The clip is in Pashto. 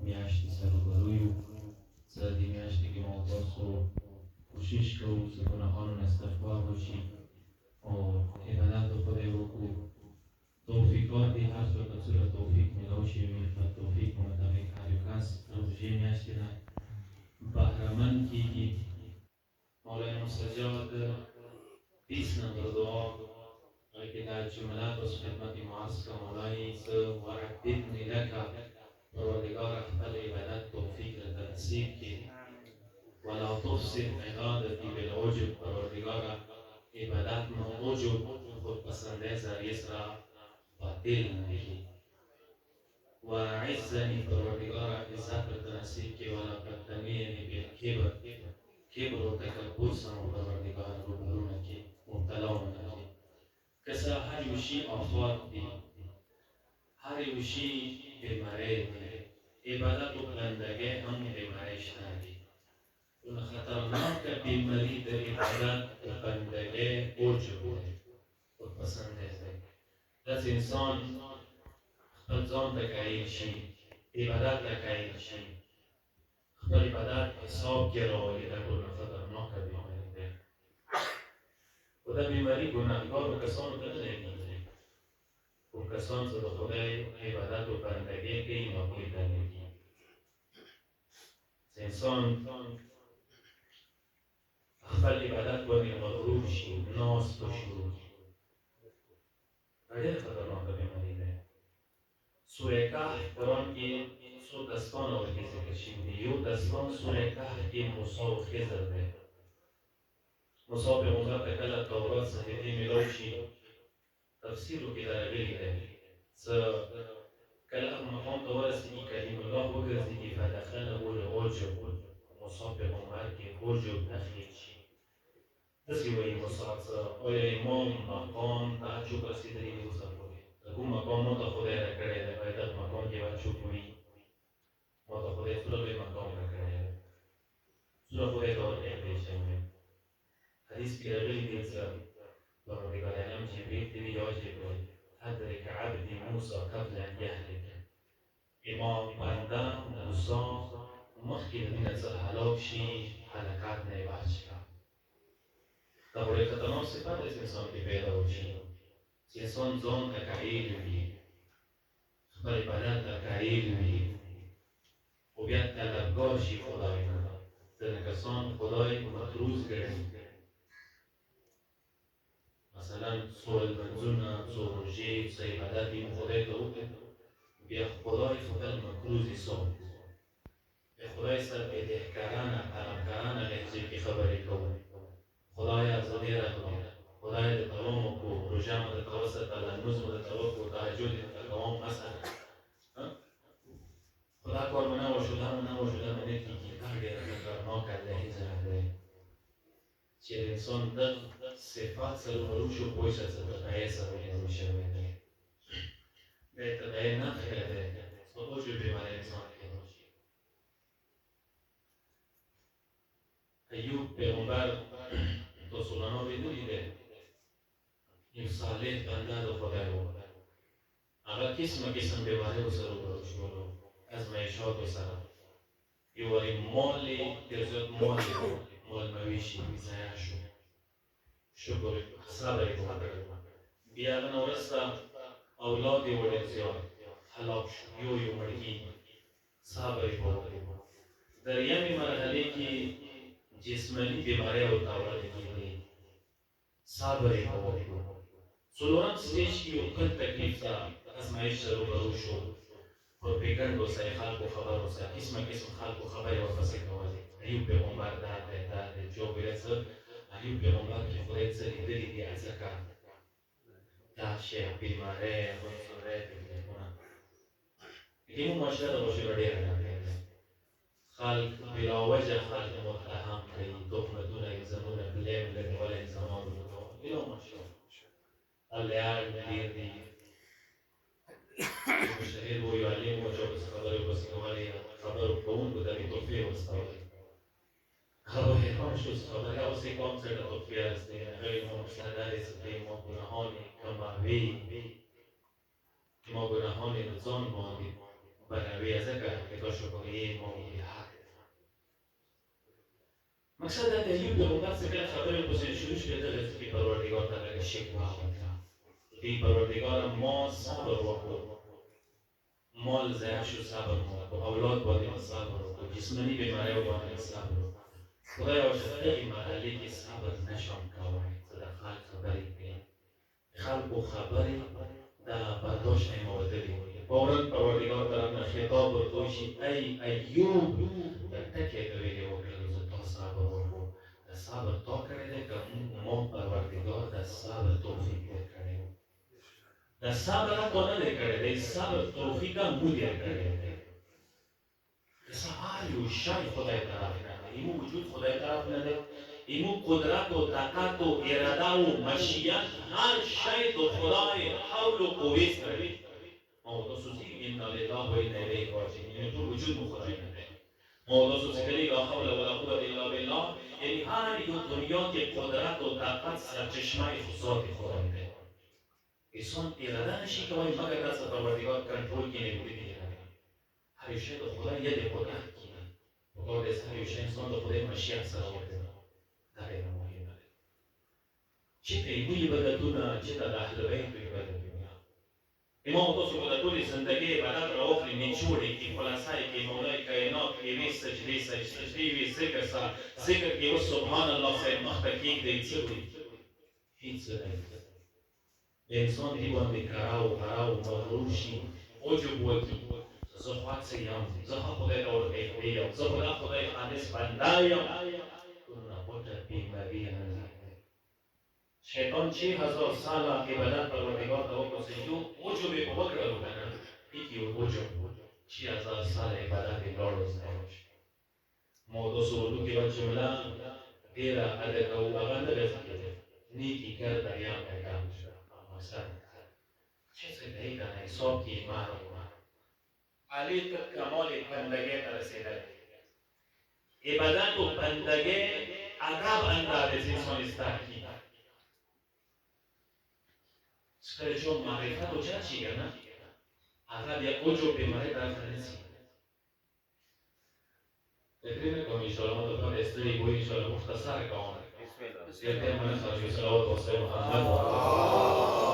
میاشتې سره روبرو یو څه دې میاشتې کې مو تاسو کوشش کوو چې ګناهانو نه استغفار وشي او عبادت د خدای وکړو. توفیقات دې هر څه ته څومره توفیق میلاو شوي په توفیق مطابق هر یو کس روژې میاشتې نه بهرهمند کیږي. مولای مستجاب 20 نمبر دعا که در جملات و خدمت معاص کا مولای س ورددنی لکا پروردگار خپل عبادت توفیق را تنصیب کی ولا تفسد عبادتی بالعجب پروردگار عبادت ما عجب خود پسنده زریس را باطل نکی و عزنی پروردگار عزت را تنصیب کی ولا تبتنینی بالکبر کبر و تکبر سم پروردگار روبرو نکی مبتلا نکی. کسا هر یوشی آفات دی هر یوشی بیماره دی عبادت و بندگی هم بیمارش ندی اون خطرناک بیماری در عبادت و بندگی عجب دی خود پسنده دی دست انسان خپل ځان ته قایل شي عبادت ته قایل شي خپل عبادت حساب کې راولي دا ټول خطرناکه بیماري دی و دا بیماری گناهکارو کسانو ته نه لګېږي خو کسان چې د خدای عبادت و بندګي کوي نو هغوی ته لګېږي. انسان خپل عبادت باندې مغرور شي ناز په شروع کړي دا ډېره خطرناکه بیماري دی. سوره کهف قرآن کې څو داستان ورکې ذکر شوي دي. یو داستان سوره کهف کې موسی او خضر دی. موسی پیغمبر ته کله تورات صحیفې میلاو شي تفسیرو کې راغلي دی څه کله هغه مقام ته ورسېږي کلیم الله وګرځېږي فدخله العجب موسی پیغمبر کې عجب داخل شي داسې وایي موسی څه آیا امام مقام تعجب رسېدلی دی اوسه پورې د کوم مقام ما ته خدای راکړی دی باید دغه مقام کې به چوپ وي ما ته خدای څومره لوی مقام راکړی دی څومره خدای ته ورنږدې شوی. حدیث کې راغلي دي چې پروردګار عالم جبریل ته وایي یا جبریل ادرک عبدي موسی قبل ان یهلک امام بنده موسی مخکې د دې نه څه هلاک شي هلاکت نه یې بچ کړه. دا ډېر خطرناک صفت دی چې انسان کې پیدا وشي چې انسان ځان ته قایل وي خپل عبادت ته قایل وي او بیا طلبګار شي خدای نه ځینې کسان خدای مطروز ګڼي مثلا څو لمونځونه څو روژې څه عبادت یې خدای ته وکړي بیا خدای خپل مکروز حساب بیا خدای سره بدهکارانه طلبکارانه لهجې کې خبرې کوو خدایا زه دې راغلم خدای دې ته وموکړو روژه مو درته وساتله لمونځ مو درته وکړو تهجد یې درته کوم مثلا خو دا کار مو نه وشو دا مو نه وشو دا مو نه کېږي دا ډېره خطرناکه لهجه دی چې د انسان دغه صفات سره روبرو شو پوه شه چې تقیې سره روبرو شوی دی د تقیې نښه دی څه عجب بیماری انسان پیدا شي. ایوب پیغمبر تاسو له نو لیدلي دی یو صالح بنده د خدای و هغه قسمه قسم بیماریو سره روبرو شولو ازمایشاتو سره یو وارې مال یې ډېر زیات مال یې مال مویشي ضایع شو شکر صبر یې وکړی بیا هغه نه وروسته اولاد یې ډېر زیات هلاک شو یو مړ کېږي صبر یې وکړی. دریمې مرحلې کې جسماني بیماری ورته ولګېدې صبر یې وکړو. څلورم سټیج کې یو کل تکلیف ته ازمایش سره روبرو شو پروپیګنډ وسایي خلکو خبر وسایي قسمه قسم خلکو خبرې ورپسې کولې ایوب پیغمبر دا دی دا دی جواب یې څه ایوب پیغمبر کې خدای څه لیدلي دي ځکه دا شی بیماری غوسه تکلیفونه دې معاشره د بشر ډېره راغلې خلک بلا وجه خلک متهم کوي تهمتونه یې ځانونه بلیم لګولی انسانانو ته بلا معاشره الیان ډېر دي مشاهیر و یعلم و چا پس خبری پس کمالی خبر کوونکو ته یې تحفې ورستولې هغه حیران شو چې خبرې اوسې کوم څه ته تحفې هستې هغه یې ما مستندرې څخه ما ګناهان کموي ما ګناهان د ځان باندې بنوي ځکه که شکرې موضوع حق مقصد دا دی یو د مقصد څخه خبرې پسې شروع شوې ده چې پروردګار ته لږ شکوه وکړه ای پروردګار ما صبر وکړو مال ضایع شو صبر وکړو اولاد باندې صبر وکړو جسمانی بیماریو باندې صبر وکړو خدایا چې دغې مرحلې کې صبر نشم کولی زه د خلق خبرې کوم خلقو خبرې د برداشت نمودلې فورا پروردګار طرف نه خطاب ورته وشي ای ایوب ټکې ته ویلې وکړل زه تا صبر وکړو د صبر تا کړی دی که ما پروردګار د صبر توفیق ورکړی د صبر تا نه دی کړی دی صبر توفیق هم مو دی کړی دی کسا هر یو شی خدای طرف نه دی ایمو وجود خدای طرف نه دی ایمو قدرت و طاقت و اراده و مشیت هر شی د خدای حول و قوې سره دی موضوع سوزی ان لله و انا الیه راجعون یعنی تو وجود خدای نه دی موضوع سوزی کلی لا حول ولا قوة الا بالله یعنی هر یو دنیا که قدرت و طاقت سرچشمه ذات خدای دی انسان اراده نشي کوي مگر داسې پروردګار کنټرول کې نه وي هر یو شی د خدای ید قدرت کې او د هر یو شی انسان د خدای مشیت سره وکړي دا ډېر مهمه ده چې ایوي عبادتونه چې د اهل بیت عبادتونه امام تاسو په ټولې زندګۍ عبادت راوخلي نچوړې کې خلاصای کې مولای کائنات کې وی سجدې وی ذکر کې و سبحان الله صاحب مخته کېږدئ څه وي هیڅ نه انسان دی باندې کراو مغرور شي عجب وکړي زه خواڅه یم زه خدای ته ورته یم زه خدای خالص بنده یم دونه پټه بیماري شیطان 6000 ساله عبادت پروردګار ته وکړ یو عجب یې وکړلو که نه هیڅ یو عجب 6000 ساله عبادت یې لاړو موضوع سرودو کې به جمله ډېره ادا کوو هغه نه ده نیکي کر دریا پیغام شو چه څه دی که نه حساب کې ایمان علی تر کمال بندگی ته رسېدلی عبادت و بندگی عقب اندازې انسان زده کړي کله چې معرفت اوچت شي که نه هغه بیا عجب بیمارۍ طرف ته نه ځي فکر نه کوم انشاءالله ما دلته ستړي وي انشاءالله مختصر کوم ډېر ټایم ونه خرڅوي صلوات وسلام محمد